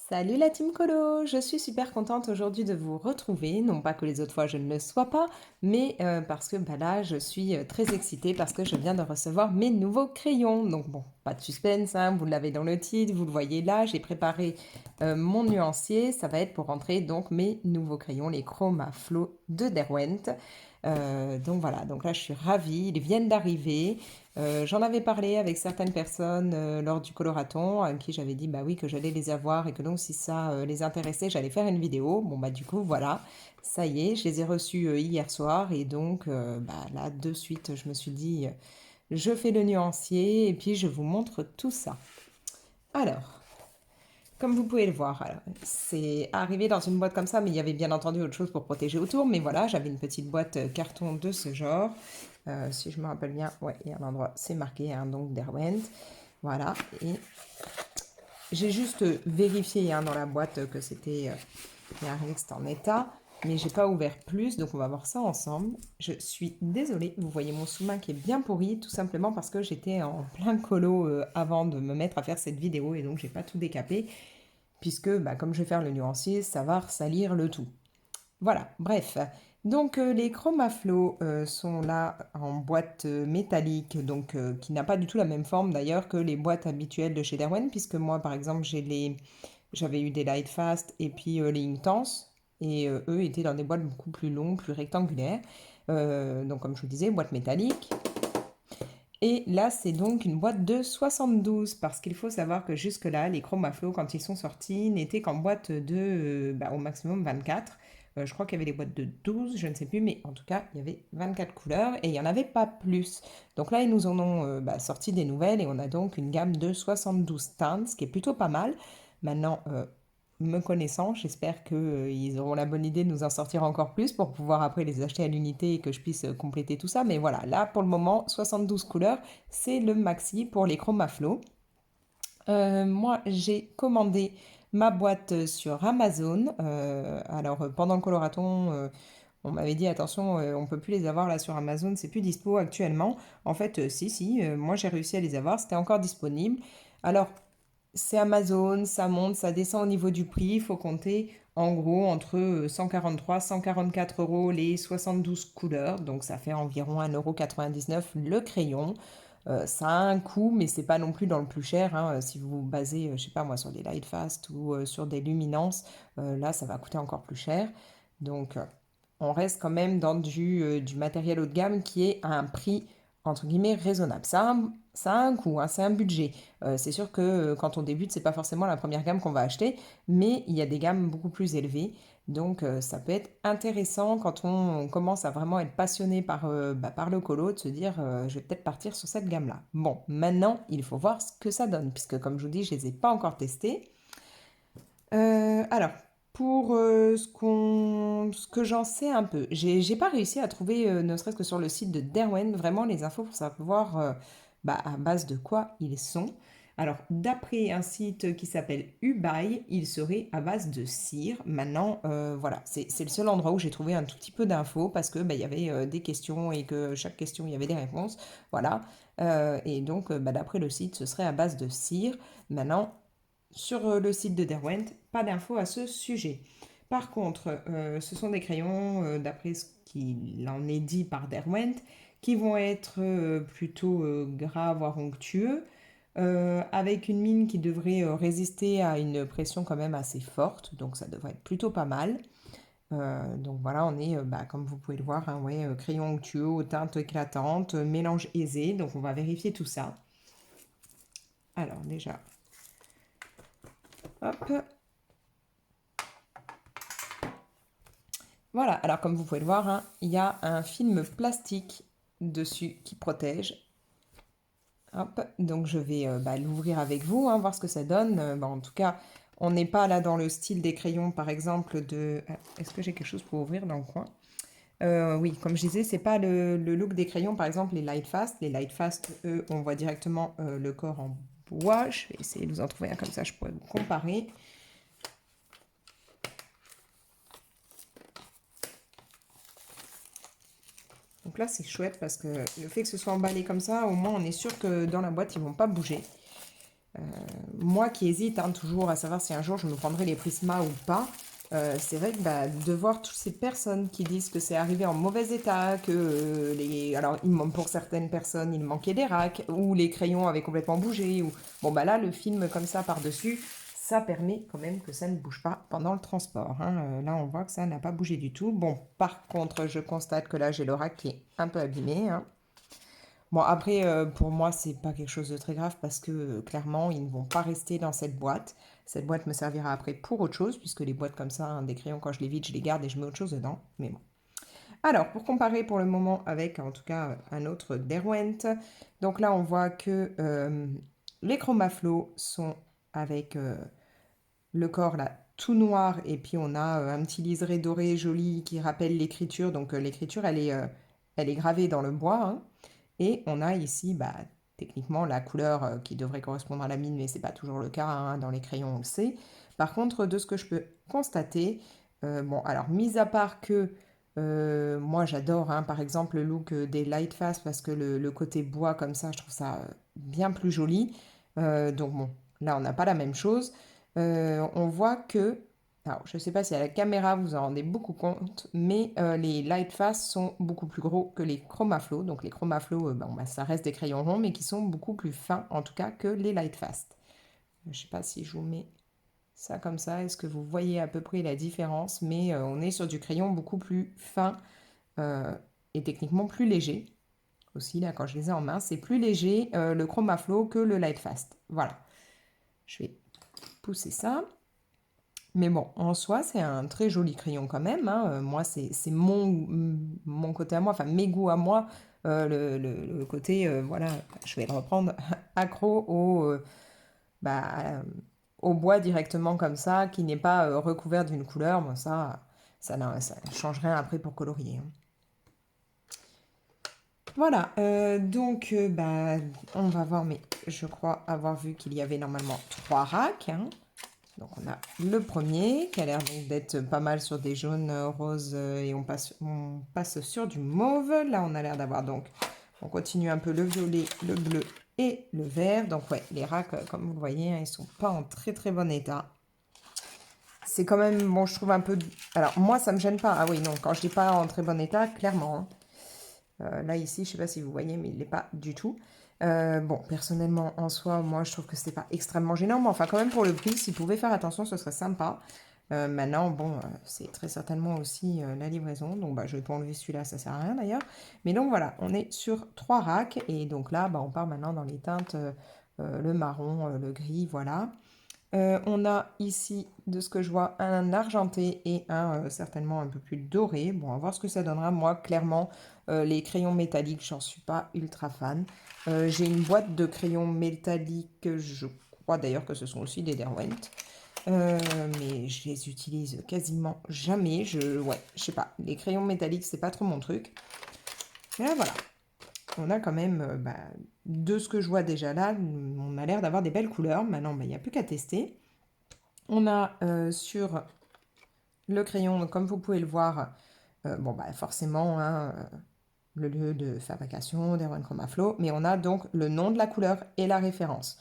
Salut la team Colo, je suis super contente aujourd'hui de vous retrouver, non pas que les autres fois je ne le sois pas, mais parce que là je suis très excitée parce que je viens de recevoir mes nouveaux crayons. Donc bon, pas de suspense, hein, vous l'avez dans le titre, vous le voyez là, j'ai préparé mon nuancier, ça va être pour rentrer donc mes nouveaux crayons, les Chroma Flow de Derwent. Donc voilà, donc là je suis ravie, ils viennent d'arriver. J'en avais parlé avec certaines personnes lors du coloraton, à qui j'avais dit bah oui que j'allais les avoir et que donc si ça les intéressait, j'allais faire une vidéo. Bon bah du coup voilà, ça y est, je les ai reçus hier soir et donc là de suite je me suis dit je fais le nuancier et puis je vous montre tout ça. Alors, comme vous pouvez le voir, c'est arrivé dans une boîte comme ça, mais il y avait bien entendu autre chose pour protéger autour. Mais voilà, j'avais une petite boîte carton de ce genre. Si je me rappelle bien, ouais, il y a un endroit, c'est marqué, hein, donc Derwent. Voilà, et j'ai juste vérifié dans la boîte que c'était en état, mais j'ai pas ouvert plus, donc on va voir ça ensemble. Je suis désolée, vous voyez mon sous-main qui est bien pourri, tout simplement parce que j'étais en plein colo avant de me mettre à faire cette vidéo, et donc j'ai pas tout décapé puisque comme je vais faire le nuancier, ça va ressalir le tout. Voilà, bref. Donc les Chromaflow sont là en boîte métallique, donc qui n'a pas du tout la même forme d'ailleurs que les boîtes habituelles de chez Derwent, puisque moi par exemple j'avais eu des Lightfast et puis les Inktense, et eux étaient dans des boîtes beaucoup plus longues, plus rectangulaires. Donc comme je vous disais, boîte métallique. Et là, c'est donc une boîte de 72, parce qu'il faut savoir que jusque-là, les Chromaflow, quand ils sont sortis, n'étaient qu'en boîte de au maximum 24. Je crois qu'il y avait des boîtes de 12, je ne sais plus, mais en tout cas, il y avait 24 couleurs et il n'y en avait pas plus. Donc là, ils nous en ont sorti des nouvelles et on a donc une gamme de 72 teintes, ce qui est plutôt pas mal. Maintenant, me connaissant, j'espère qu'ils auront la bonne idée de nous en sortir encore plus pour pouvoir après les acheter à l'unité et que je puisse compléter tout ça. Mais voilà, là pour le moment, 72 couleurs, c'est le maxi pour les Chromaflow. Moi, j'ai commandé ma boîte sur Amazon. Alors pendant le coloraton, on m'avait dit attention, on peut plus les avoir là sur Amazon, c'est plus dispo actuellement. En fait, si, moi j'ai réussi à les avoir, c'était encore disponible. Alors c'est Amazon, ça monte, ça descend au niveau du prix. Il faut compter en gros entre 143, 144 euros les 72 couleurs. Donc ça fait environ 1,99 € le crayon. Ça a un coût, mais c'est pas non plus dans le plus cher, hein. Si vous vous basez, je sais pas moi, sur des Lightfast ou sur des Luminance, là ça va coûter encore plus cher. Donc on reste quand même dans du matériel haut de gamme qui est à un prix entre guillemets raisonnable. Ça a un coût, hein, c'est un budget. C'est sûr que quand on débute, c'est pas forcément la première gamme qu'on va acheter, mais il y a des gammes beaucoup plus élevées. Donc ça peut être intéressant quand on commence à vraiment être passionné par le colo, de se dire je vais peut-être partir sur cette gamme-là. Bon, maintenant il faut voir ce que ça donne, puisque comme je vous dis, je les ai pas encore testés. Alors, pour ce que j'en sais un peu, j'ai pas réussi à trouver, ne serait-ce que sur le site de Derwent, vraiment les infos pour savoir à base de quoi ils sont. Alors, d'après un site qui s'appelle Ubuy, ils seraient à base de cire. Maintenant, voilà, c'est le seul endroit où j'ai trouvé un tout petit peu d'infos parce que il y avait des questions et que chaque question, il y avait des réponses. Voilà. Et donc, d'après le site, ce serait à base de cire. Maintenant, sur le site de Derwent, pas d'infos à ce sujet. Par contre, ce sont des crayons, d'après ce qu'il en est dit par Derwent, qui vont être plutôt gras, voire onctueux, avec une mine qui devrait résister à une pression quand même assez forte, donc ça devrait être plutôt pas mal. Donc voilà, on est, comme vous pouvez le voir, hein, ouais, crayon onctueux aux teintes éclatantes, mélange aisé, donc on va vérifier tout ça. Alors déjà, hop. Voilà, alors comme vous pouvez le voir, hein, il y a un film plastique dessus qui protège. Hop, donc je vais l'ouvrir avec vous, hein, voir ce que ça donne. En tout cas, on n'est pas là dans le style des crayons, par exemple, de... Est-ce que j'ai quelque chose pour ouvrir dans le coin? Oui, comme je disais, c'est pas le look des crayons, par exemple, les Lightfast. Les Lightfast, eux, on voit directement le corps en bois. Je vais essayer de vous en trouver un comme ça, je pourrais vous comparer. Donc là, c'est chouette parce que le fait que ce soit emballé comme ça, au moins on est sûr que dans la boîte, ils vont pas bouger. Moi qui hésite hein, toujours à savoir si un jour je me prendrai les Prisma ou pas, c'est vrai que bah, de voir toutes ces personnes qui disent que c'est arrivé en mauvais état, que alors pour certaines personnes il manquait des racks, ou les crayons avaient complètement bougé, ou bon bah là le film comme ça par-dessus, ça permet quand même que ça ne bouge pas pendant le transport. Hein. Là on voit que ça n'a pas bougé du tout. Bon par contre je constate que là j'ai le rack qui est un peu abîmé. Hein. Bon, après, pour moi, c'est pas quelque chose de très grave parce que clairement, ils ne vont pas rester dans cette boîte. Cette boîte me servira après pour autre chose, puisque les boîtes comme ça, hein, des crayons, quand je les vide, je les garde et je mets autre chose dedans. Mais bon. Alors, pour comparer pour le moment avec, en tout cas, un autre Derwent, donc là, on voit que les Chromaflow sont avec le corps là tout noir et puis on a un petit liseré doré joli qui rappelle l'écriture. Donc l'écriture, elle est gravée dans le bois. Hein. Et on a ici, bah, techniquement, la couleur qui devrait correspondre à la mine, mais c'est pas toujours le cas, hein, dans les crayons, on le sait. Par contre, de ce que je peux constater, bon, alors, mis à part que moi j'adore, hein, par exemple, le look des Lightfast parce que le côté bois comme ça, je trouve ça bien plus joli. Donc, bon, là, on n'a pas la même chose. On voit que alors, je ne sais pas si à la caméra vous en rendez beaucoup compte, mais les Lightfast sont beaucoup plus gros que les Chromaflow. Donc les Chromaflow, bon, bah, ça reste des crayons ronds, mais qui sont beaucoup plus fins, en tout cas, que les Lightfast. Je ne sais pas si je vous mets ça comme ça, est-ce que vous voyez à peu près la différence, mais on est sur du crayon beaucoup plus fin euh, et techniquement plus léger. Aussi, là, quand je les ai en main, c'est plus léger le Chromaflow que le Lightfast. Voilà, je vais pousser ça. Mais bon, en soi, c'est un très joli crayon quand même. Hein. Moi, c'est mon côté à moi, enfin mes goûts à moi. Le côté, voilà, je vais le reprendre, accro bah, au bois directement comme ça, qui n'est pas recouvert d'une couleur. Bon, ça ne change rien après pour colorier. Hein. Voilà, donc bah, on va voir, mais je crois avoir vu qu'il y avait normalement 3 racks. Hein. Donc on a le premier qui a l'air donc d'être pas mal sur des jaunes, roses et on passe sur du mauve. Là on a l'air d'avoir donc, on continue un peu le violet, le bleu et le vert. Donc ouais, les racks comme vous le voyez, hein, ils sont pas en très très bon état. C'est quand même, bon je trouve un peu, alors moi ça me gêne pas. Ah oui non, quand je dis pas en très bon état, clairement. Hein. Là, ici, je ne sais pas si vous voyez, mais il n'est pas du tout. Bon, personnellement, en soi, moi, je trouve que c'était pas extrêmement gênant. Mais enfin, quand même, pour le prix, s'ils pouvaient faire attention, ce serait sympa. Maintenant, bon, c'est très certainement aussi la livraison. Donc, bah, je vais pas enlever celui-là, ça sert à rien d'ailleurs. Mais donc, voilà, on est sur 3 racks. Et donc là, bah, on part maintenant dans les teintes, le marron, le gris, voilà. On a ici, de ce que je vois, un argenté et un certainement un peu plus doré. Bon, on va voir ce que ça donnera. Moi, clairement, les crayons métalliques, j'en suis pas ultra fan. J'ai une boîte de crayons métalliques, je crois d'ailleurs que ce sont aussi des Derwent. Mais je les utilise quasiment jamais. Ouais, je sais pas. Les crayons métalliques, c'est pas trop mon truc. Mais là, voilà. On a quand même, bah, de ce que je vois déjà là, on a l'air d'avoir des belles couleurs. Maintenant, bah, il n'y a plus qu'à tester. On a sur le crayon, comme vous pouvez le voir, bon, bah, forcément, hein, le lieu de fabrication d'Erwan Chromaflow, mais on a donc le nom de la couleur et la référence.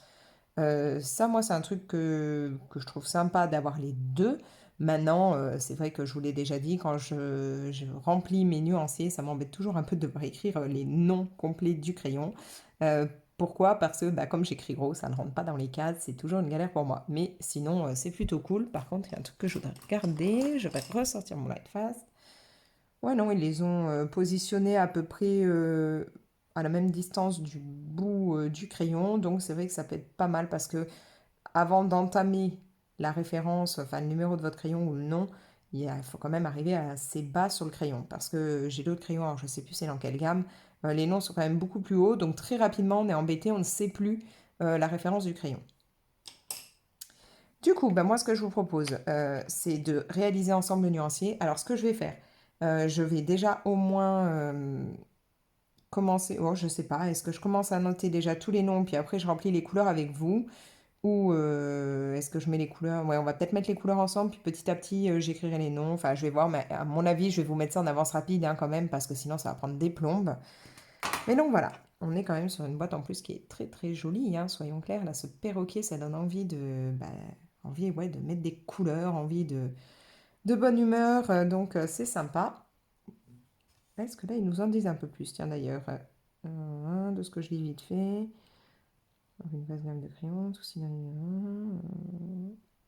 Ça, moi, c'est un truc que je trouve sympa d'avoir les deux. Maintenant, c'est vrai que je vous l'ai déjà dit, quand je remplis mes nuanciers, ça m'embête toujours un peu de devoir écrire les noms complets du crayon. Euh, Pourquoi? Parce que bah, comme j'écris gros, ça ne rentre pas dans les cases, c'est toujours une galère pour moi. Mais sinon, c'est plutôt cool. Par contre, il y a un truc que je voudrais regarder. Je vais ressortir mon Lightfast. Ouais, non, ils les ont positionnés à peu près à la même distance du bout du crayon. Donc, c'est vrai que ça peut être pas mal parce que avant d'entamer la référence, enfin le numéro de votre crayon ou le nom, il faut quand même arriver assez bas sur le crayon. Parce que j'ai d'autres crayons, alors je ne sais plus c'est dans quelle gamme. Les noms sont quand même beaucoup plus hauts. Donc, très rapidement, on est embêté, on ne sait plus la référence du crayon. Du coup, ben moi, ce que je vous propose, c'est de réaliser ensemble le nuancier. Alors, ce que je vais faire, je vais déjà au moins commencer. Oh, je sais pas, est-ce que je commence à noter déjà tous les noms, puis après je remplis les couleurs avec vous? Ou est-ce que je mets les couleurs? Ouais, on va peut-être mettre les couleurs ensemble, puis petit à petit, j'écrirai les noms. Enfin, je vais voir, mais à mon avis, je vais vous mettre ça en avance rapide hein, quand même, parce que sinon, ça va prendre des plombes. Mais donc voilà. on est quand même sur une boîte en plus qui est très très jolie, hein, soyons clairs. Là, ce perroquet, ça donne envie envie, ouais, de mettre des couleurs, envie de bonne humeur, donc c'est sympa. Est-ce que là, ils nous en disent un peu plus? Tiens, d'ailleurs, de ce que je lis vite fait. Une vaste gamme de crayons, tout synonyme.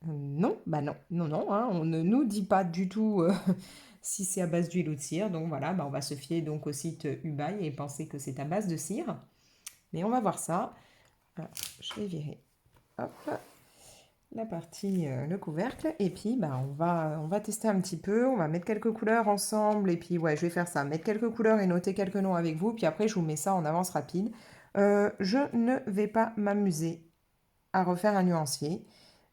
Non, bah non, non, non, hein, on ne nous dit pas du tout si c'est à base d'huile ou de cire. Donc voilà, bah on va se fier donc au site Ubaï et penser que c'est à base de cire. Mais on va voir ça. Alors, je vais virer, hop, la partie, le couvercle. Et puis, bah, on va tester un petit peu. On va mettre quelques couleurs ensemble. Et puis, ouais, je vais faire ça. Mettre quelques couleurs et noter quelques noms avec vous. Puis après, je vous mets ça en avance rapide. Je ne vais pas m'amuser à refaire un nuancier.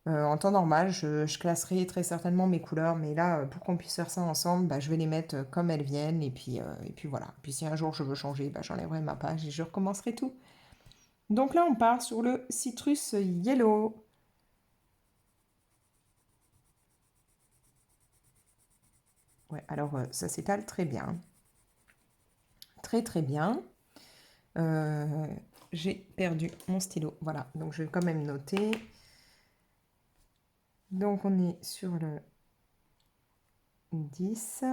En temps normal, je classerai très certainement mes couleurs, mais là, pour qu'on puisse faire ça ensemble, bah, je vais les mettre comme elles viennent, et puis voilà. Puis si un jour je veux changer, bah, j'enlèverai ma page et je recommencerai tout. Donc là, on part sur le Citrus Yellow. Ouais, alors ça s'étale très bien. Très très bien. Euh, j'ai perdu mon stylo. Voilà, donc je vais quand même noter. Donc on est sur le 10.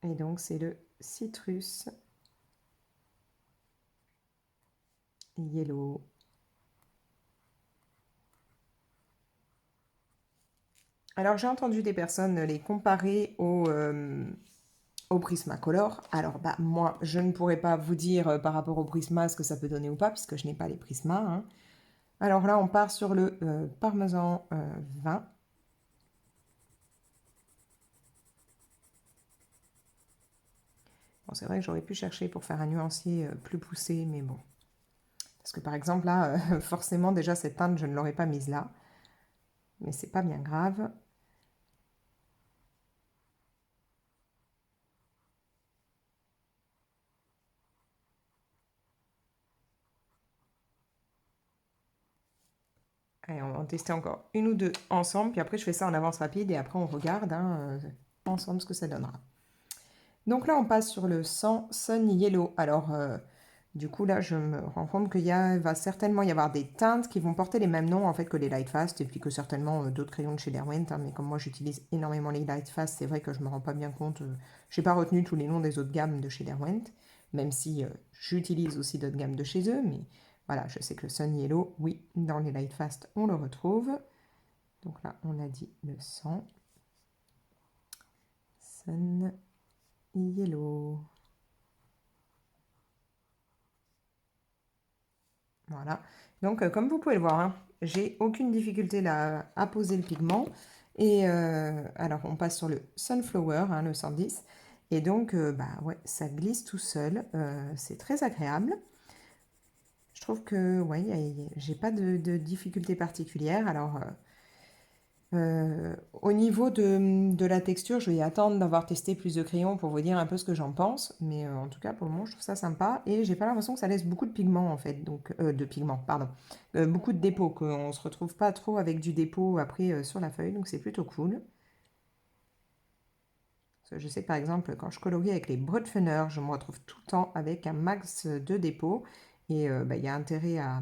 Et donc c'est le Citrus Yellow. Alors j'ai entendu des personnes les comparer au Prismacolor. Alors bah moi je ne pourrais pas vous dire par rapport au Prisma ce que ça peut donner ou pas puisque je n'ai pas les Prismas, hein. Alors là on part sur le Parmesan 20. Bon c'est vrai que j'aurais pu chercher pour faire un nuancier plus poussé mais bon. Parce que par exemple là forcément déjà cette teinte je ne l'aurais pas mise là. Mais c'est pas bien grave. Allez, on va en tester encore une ou deux ensemble, puis après je fais ça en avance rapide et après on regarde hein, ensemble ce que ça donnera. Donc là on passe sur le 100 Sun Yellow. Alors du coup là je me rends compte va certainement y avoir des teintes qui vont porter les mêmes noms en fait que les Lightfast et puis que certainement d'autres crayons de chez Derwent, hein, mais comme moi j'utilise énormément les Lightfast, c'est vrai que je me rends pas bien compte. J'ai pas retenu tous les noms des autres gammes de chez Derwent, même si j'utilise aussi d'autres gammes de chez eux, mais voilà, je sais que le Sun Yellow, oui, dans les Lightfast, on le retrouve. Donc là, on a dit le 100. Sun Yellow. Voilà. Donc, comme vous pouvez le voir, hein, j'ai aucune difficulté là à poser le pigment. Et alors, on passe sur le Sunflower, hein, le 110. Et donc, bah ouais, ça glisse tout seul. C'est très agréable. Je trouve que, ouais, j'ai pas de difficulté particulière. Alors, au niveau de la texture, je vais attendre d'avoir testé plus de crayons pour vous dire un peu ce que j'en pense. Mais en tout cas, pour le moment, je trouve ça sympa. Et j'ai pas l'impression que ça laisse beaucoup de pigments, en fait. Donc, de pigments, pardon. Beaucoup de dépôts, qu'on se retrouve pas trop avec du dépôt après sur la feuille. Donc, c'est plutôt cool. Parce que je sais que, par exemple, quand je colorie avec les Brutfener, je me retrouve tout le temps avec un max de dépôts. Et bah, il y a intérêt à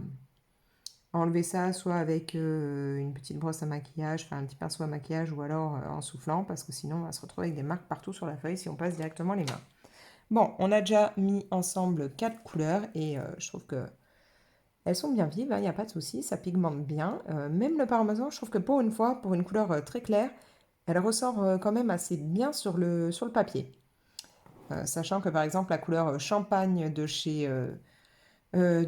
enlever ça soit avec une petite brosse à maquillage, enfin un petit pinceau à maquillage ou alors en soufflant parce que sinon on va se retrouver avec des marques partout sur la feuille si on passe directement les mains. Bon, on a déjà mis ensemble 4 couleurs et je trouve que elles sont bien vives, il n'y a pas de souci, ça pigmente bien. Même le parmesan, je trouve que pour une fois, pour une couleur très claire, elle ressort quand même assez bien sur le papier. Sachant que par exemple la couleur champagne de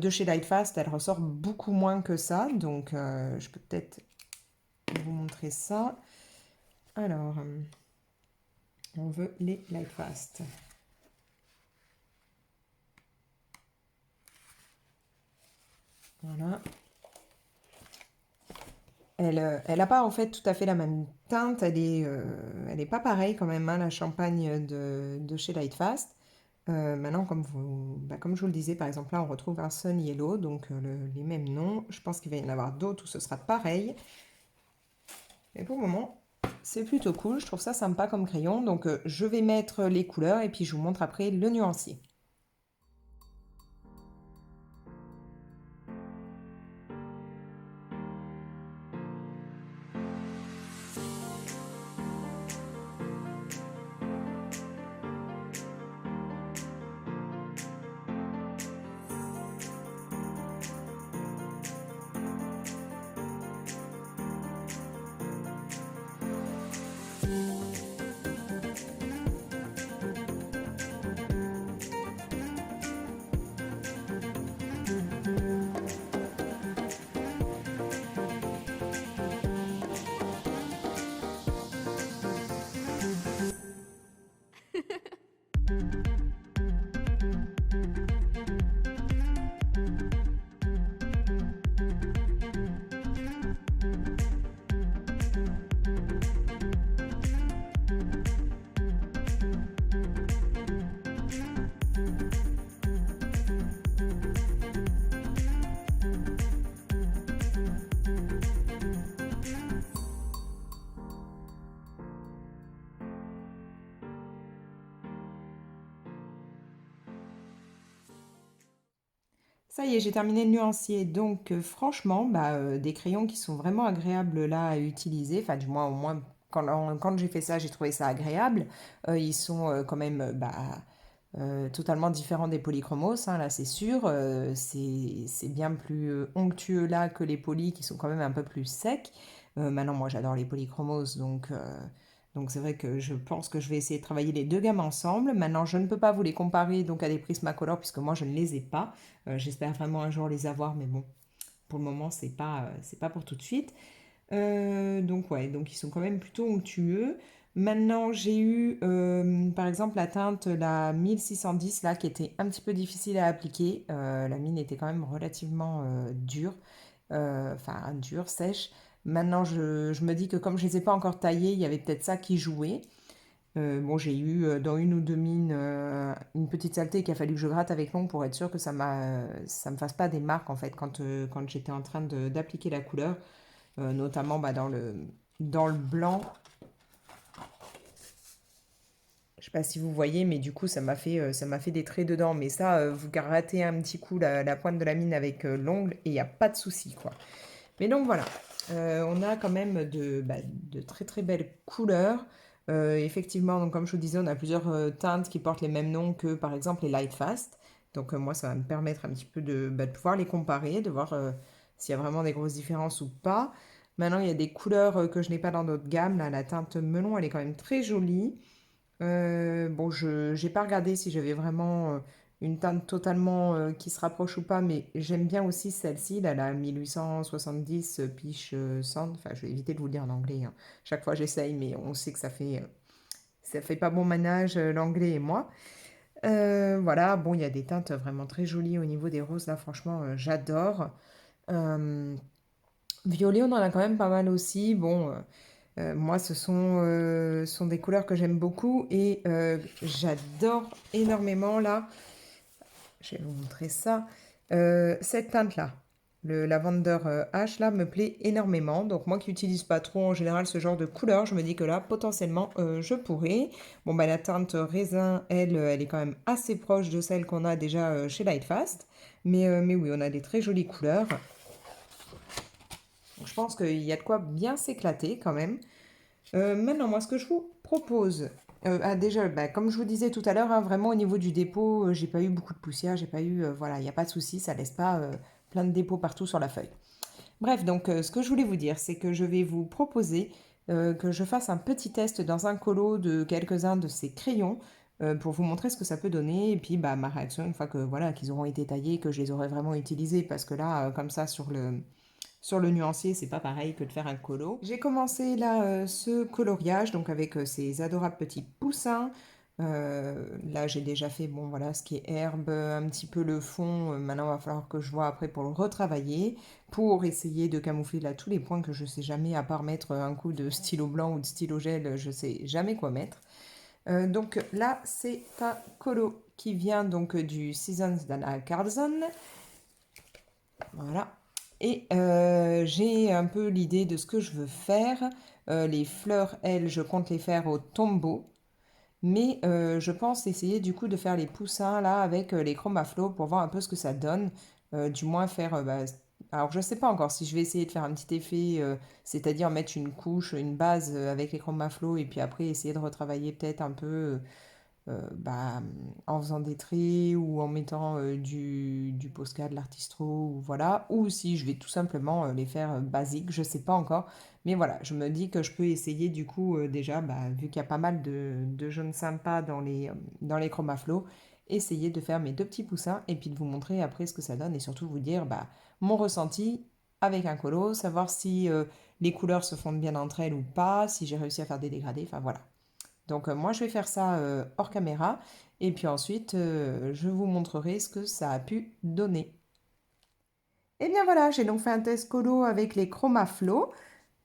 chez Lightfast, elle ressort beaucoup moins que ça, donc je peux peut-être vous montrer ça. Alors, on veut les Lightfast. Voilà. Elle n'a pas en fait tout à fait la même teinte, elle est pas pareille quand même, hein, la champagne de chez Lightfast. Maintenant, comme je vous le disais, par exemple, là, on retrouve un Sun Yellow, donc les mêmes noms. Je pense qu'il va y en avoir d'autres où ce sera pareil. Mais pour le moment, c'est plutôt cool. Je trouve ça sympa comme crayon. Donc, je vais mettre les couleurs et puis je vous montre après le nuancier. Ça y est, j'ai terminé le nuancier. Donc franchement, des crayons qui sont vraiment agréables là à utiliser. Enfin, du moins, au moins, quand j'ai fait ça, j'ai trouvé ça agréable. Ils sont quand même totalement différents des polychromos, hein, là c'est sûr. C'est bien plus onctueux là que les polys qui sont quand même un peu plus secs. Maintenant, moi j'adore les polychromos, donc c'est vrai que je pense que je vais essayer de travailler les deux gammes ensemble. Maintenant, je ne peux pas vous les comparer donc à des Prismacolor puisque moi je ne les ai pas. J'espère vraiment un jour les avoir, mais bon, pour le moment c'est pas pour tout de suite. Donc ouais, donc ils sont quand même plutôt onctueux. Maintenant, j'ai eu par exemple la teinte, la 1610 là, qui était un petit peu difficile à appliquer. La mine était quand même relativement dure, enfin dure, sèche. Maintenant, je me dis que comme je les ai pas encore taillés, il y avait peut-être ça qui jouait. Bon, j'ai eu dans une ou deux mines une petite saleté qu'il a fallu que je gratte avec l'ongle pour être sûr que ça me fasse pas des marques en fait quand j'étais en train d'appliquer la couleur. Notamment dans le blanc. Je sais pas si vous voyez, mais du coup, ça m'a fait des traits dedans. Mais ça, vous grattez un petit coup la pointe de la mine avec l'ongle et il n'y a pas de souci, quoi. Mais donc voilà, on a quand même de très très belles couleurs. Effectivement, donc comme je vous disais, on a plusieurs teintes qui portent les mêmes noms que par exemple les Light Fast. Donc moi, ça va me permettre un petit peu de pouvoir les comparer, de voir s'il y a vraiment des grosses différences ou pas. Maintenant, il y a des couleurs que je n'ai pas dans d'autres gammes. Là, la teinte melon, elle est quand même très jolie. Bon, je n'ai pas regardé si j'avais vraiment une teinte totalement qui se rapproche ou pas, mais j'aime bien aussi celle-ci, là, la 1870 Peach Sand. Enfin, je vais éviter de vous le dire en anglais, hein. Chaque fois j'essaye, mais on sait que ça fait pas bon ménage, l'anglais et moi. Voilà, bon, il y a des teintes vraiment très jolies au niveau des roses, là, franchement, j'adore. Euh, Violet, on en a quand même pas mal aussi. Bon, moi, sont des couleurs que j'aime beaucoup et j'adore énormément là. Je vais vous montrer ça. Cette teinte-là, le Lavender H là, me plaît énormément. Donc moi qui n'utilise pas trop en général ce genre de couleur, je me dis que là, potentiellement, je pourrais. Bon, bah la teinte raisin, elle est quand même assez proche de celle qu'on a déjà chez Lightfast. Mais oui, on a des très jolies couleurs. Donc, je pense qu'il y a de quoi bien s'éclater quand même. Maintenant, moi, ce que je vous propose, déjà, comme je vous disais tout à l'heure, hein, vraiment au niveau du dépôt, j'ai pas eu beaucoup de poussière, j'ai pas eu, voilà, il n'y a pas de souci, ça laisse pas plein de dépôts partout sur la feuille. Bref, donc ce que je voulais vous dire, c'est que je vais vous proposer que je fasse un petit test dans un colo de quelques-uns de ces crayons pour vous montrer ce que ça peut donner et puis ma réaction une fois que voilà qu'ils auront été taillés, que je les aurai vraiment utilisés parce que là, comme ça sur le nuancier, c'est pas pareil que de faire un colo. J'ai commencé là ce coloriage, donc avec ces adorables petits poussins. Là, j'ai déjà fait, bon voilà, ce qui est herbe, un petit peu le fond. Maintenant, il va falloir que je vois après pour le retravailler, pour essayer de camoufler là tous les points que je sais jamais, à part mettre un coup de stylo blanc ou de stylo gel, je sais jamais quoi mettre. Donc là, c'est un colo qui vient donc du Seasons d'Anna Carlson. Voilà. Et j'ai un peu l'idée de ce que je veux faire. Les fleurs, elles, je compte les faire au tombeau. Mais je pense essayer du coup de faire les poussins là avec les chromaflow pour voir un peu ce que ça donne. Du moins faire... alors je sais pas encore si je vais essayer de faire un petit effet, c'est-à-dire mettre une couche, une base avec les chromaflow et puis après essayer de retravailler peut-être un peu en faisant des traits ou en mettant du Posca, de l'Artistro, ou voilà. Ou si je vais tout simplement les faire basiques, je sais pas encore. Mais voilà, je me dis que je peux essayer du coup déjà, vu qu'il y a pas mal de jaunes sympas dans les Chromaflow, essayer de faire mes deux petits poussins et puis de vous montrer après ce que ça donne et surtout vous dire mon ressenti avec un colo, savoir si les couleurs se fondent bien entre elles ou pas, si j'ai réussi à faire des dégradés, enfin voilà. Donc moi je vais faire ça hors caméra et puis ensuite je vous montrerai ce que ça a pu donner. Et bien voilà, j'ai donc fait un test colo avec les Chromaflow.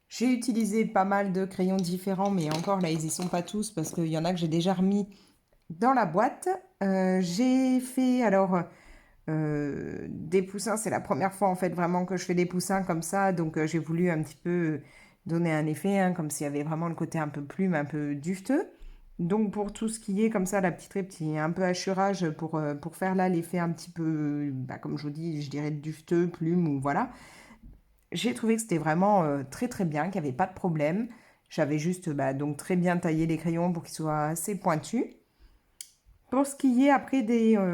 J'ai utilisé pas mal de crayons différents, mais encore là ils y sont pas tous parce qu'il y en a que j'ai déjà remis dans la boîte. J'ai fait alors des poussins, c'est la première fois en fait vraiment que je fais des poussins comme ça, donc j'ai voulu un petit peu donner un effet, hein, comme s'il y avait vraiment le côté un peu plume, un peu dufteux. Donc pour tout ce qui est comme ça, la petite petit un peu hachurage pour faire là l'effet un petit peu, comme je vous dis, je dirais dufteux, plume ou voilà. J'ai trouvé que c'était vraiment très très bien, qu'il n'y avait pas de problème. J'avais juste donc très bien taillé les crayons pour qu'ils soient assez pointus. Pour ce qui est après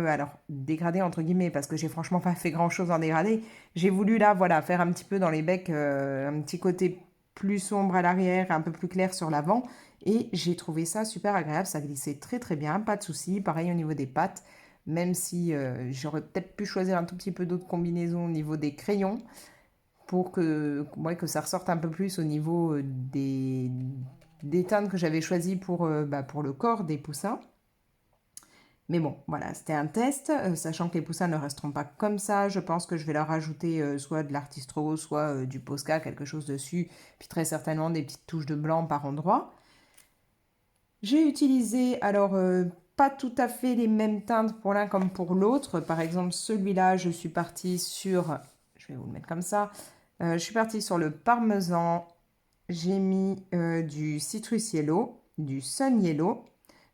alors dégradés entre guillemets, parce que j'ai franchement pas fait grand chose en dégradé, j'ai voulu là, voilà, faire un petit peu dans les becs, un petit côté plus sombre à l'arrière, un peu plus clair sur l'avant, et j'ai trouvé ça super agréable, ça glissait très très bien, pas de souci, pareil au niveau des pattes, même si j'aurais peut-être pu choisir un tout petit peu d'autres combinaisons au niveau des crayons, pour que ça ressorte un peu plus au niveau des teintes que j'avais choisies pour le corps des poussins. Mais bon, voilà, c'était un test, sachant que les poussins ne resteront pas comme ça. Je pense que je vais leur ajouter soit de l'artistro, soit du Posca, quelque chose dessus, puis très certainement des petites touches de blanc par endroit. J'ai utilisé, alors, pas tout à fait les mêmes teintes pour l'un comme pour l'autre. Par exemple, celui-là, je suis partie sur, je vais vous le mettre comme ça, je suis partie sur le parmesan. J'ai mis du citrus yellow, du sun yellow,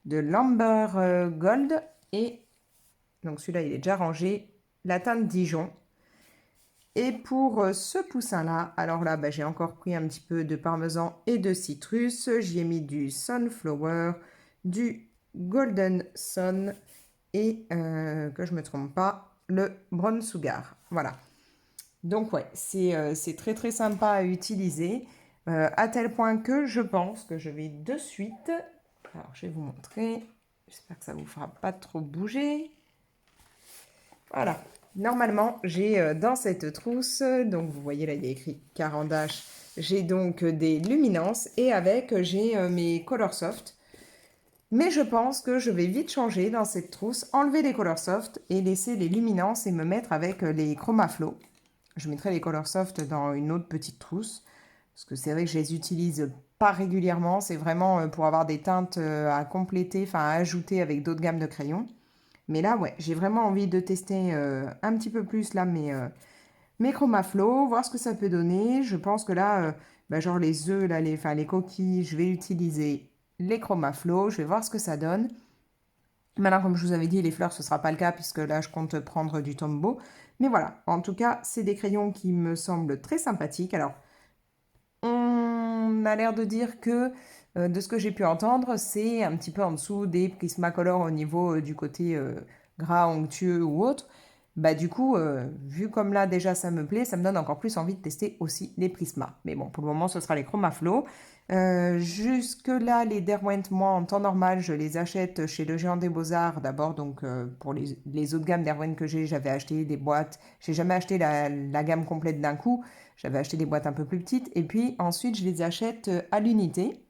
de l'amber gold et donc celui-là il est déjà rangé, la teinte Dijon. Et pour ce poussin-là, alors là j'ai encore pris un petit peu de parmesan et de citrus. J'y ai mis du sunflower, du golden sun et que je ne me trompe pas, le brown sugar. Voilà. Donc ouais, c'est très très sympa à utiliser, à tel point que je pense que je vais de suite, alors je vais vous montrer, j'espère que ça ne vous fera pas trop bouger. Voilà, normalement j'ai dans cette trousse, donc vous voyez là il y a écrit Carandache, j'ai donc des luminances et avec j'ai mes Colorsoft. Mais je pense que je vais vite changer dans cette trousse, enlever les Colorsoft et laisser les luminances et me mettre avec les Chromaflow. Je mettrai les Colorsoft dans une autre petite trousse, parce que c'est vrai que je les utilise pas régulièrement. C'est vraiment pour avoir des teintes à compléter, enfin à ajouter avec d'autres gammes de crayons. Mais là, ouais, j'ai vraiment envie de tester un petit peu plus là mes Chromaflow, voir ce que ça peut donner. Je pense que là, genre les œufs, là, les coquilles, je vais utiliser les Chromaflow. Je vais voir ce que ça donne. Maintenant, comme je vous avais dit, les fleurs, ce ne sera pas le cas puisque là, je compte prendre du Tombow. Mais voilà, en tout cas, c'est des crayons qui me semblent très sympathiques. Alors, on a l'air de dire que, de ce que j'ai pu entendre, c'est un petit peu en dessous des Prismacolor au niveau du côté gras, onctueux ou autre. Du coup, vu comme là déjà ça me plaît, ça me donne encore plus envie de tester aussi les Prisma. Mais bon, pour le moment, ce sera les Chromaflow. Jusque-là, les Derwent, moi, en temps normal, je les achète chez le Géant des Beaux-Arts. D'abord, donc, pour les autres gammes Derwent que j'ai, j'avais acheté des boîtes. J'ai jamais acheté la gamme complète d'un coup. J'avais acheté des boîtes un peu plus petites. Et puis, ensuite, je les achète à l'unité.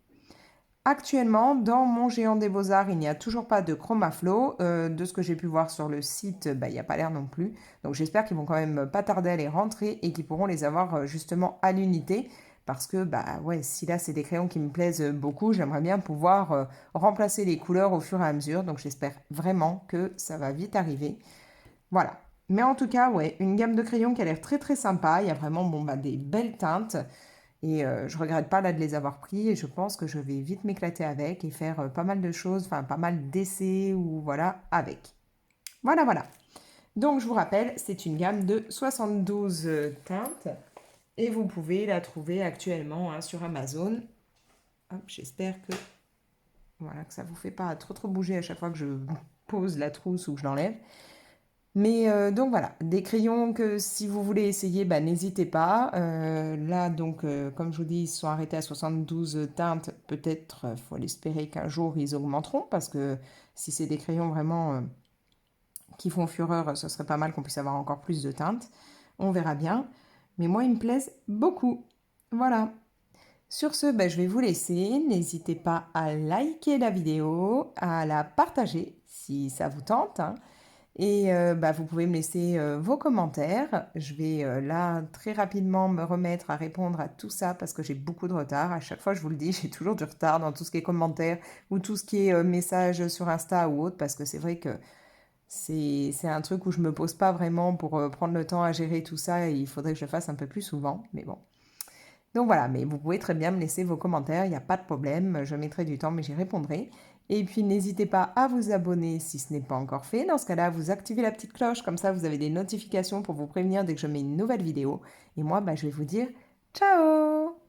Actuellement, dans mon Géant des Beaux-Arts, il n'y a toujours pas de Chromaflow. De ce que j'ai pu voir sur le site, il n'y a pas l'air non plus. Donc j'espère qu'ils vont quand même pas tarder à les rentrer et qu'ils pourront les avoir justement à l'unité. Parce que, ouais, si là c'est des crayons qui me plaisent beaucoup, j'aimerais bien pouvoir remplacer les couleurs au fur et à mesure. Donc j'espère vraiment que ça va vite arriver. Voilà. Mais en tout cas, ouais, une gamme de crayons qui a l'air très très sympa. Il y a vraiment des belles teintes. Et je regrette pas là de les avoir pris et je pense que je vais vite m'éclater avec et faire pas mal de choses, enfin pas mal d'essais ou voilà avec. Voilà, voilà. Donc je vous rappelle, c'est une gamme de 72 teintes et vous pouvez la trouver actuellement sur Amazon. Hop, j'espère que Voilà, que ça vous fait pas trop bouger à chaque fois que je pose la trousse ou que je l'enlève. Mais donc voilà, des crayons que si vous voulez essayer, bah, n'hésitez pas. Là, donc, comme je vous dis, ils se sont arrêtés à 72 teintes. Peut-être, faut l'espérer qu'un jour, ils augmenteront, parce que si c'est des crayons vraiment qui font fureur, ce serait pas mal qu'on puisse avoir encore plus de teintes. On verra bien. Mais moi, ils me plaisent beaucoup. Voilà. Sur ce, bah, je vais vous laisser. N'hésitez pas à liker la vidéo, à la partager si ça vous tente, hein. Et bah, vous pouvez me laisser vos commentaires. Je vais là très rapidement me remettre à répondre à tout ça parce que j'ai beaucoup de retard. À chaque fois, je vous le dis, j'ai toujours du retard dans tout ce qui est commentaires ou tout ce qui est messages sur Insta ou autre, parce que c'est vrai que c'est un truc où je me pose pas vraiment pour prendre le temps à gérer tout ça, et il faudrait que je le fasse un peu plus souvent. Mais bon. Donc voilà, mais vous pouvez très bien me laisser vos commentaires, il n'y a pas de problème, je mettrai du temps, mais j'y répondrai. Et puis n'hésitez pas à vous abonner si ce n'est pas encore fait. Dans ce cas-là, vous activez la petite cloche, comme ça vous avez des notifications pour vous prévenir dès que je mets une nouvelle vidéo. Et moi, bah, je vais vous dire ciao!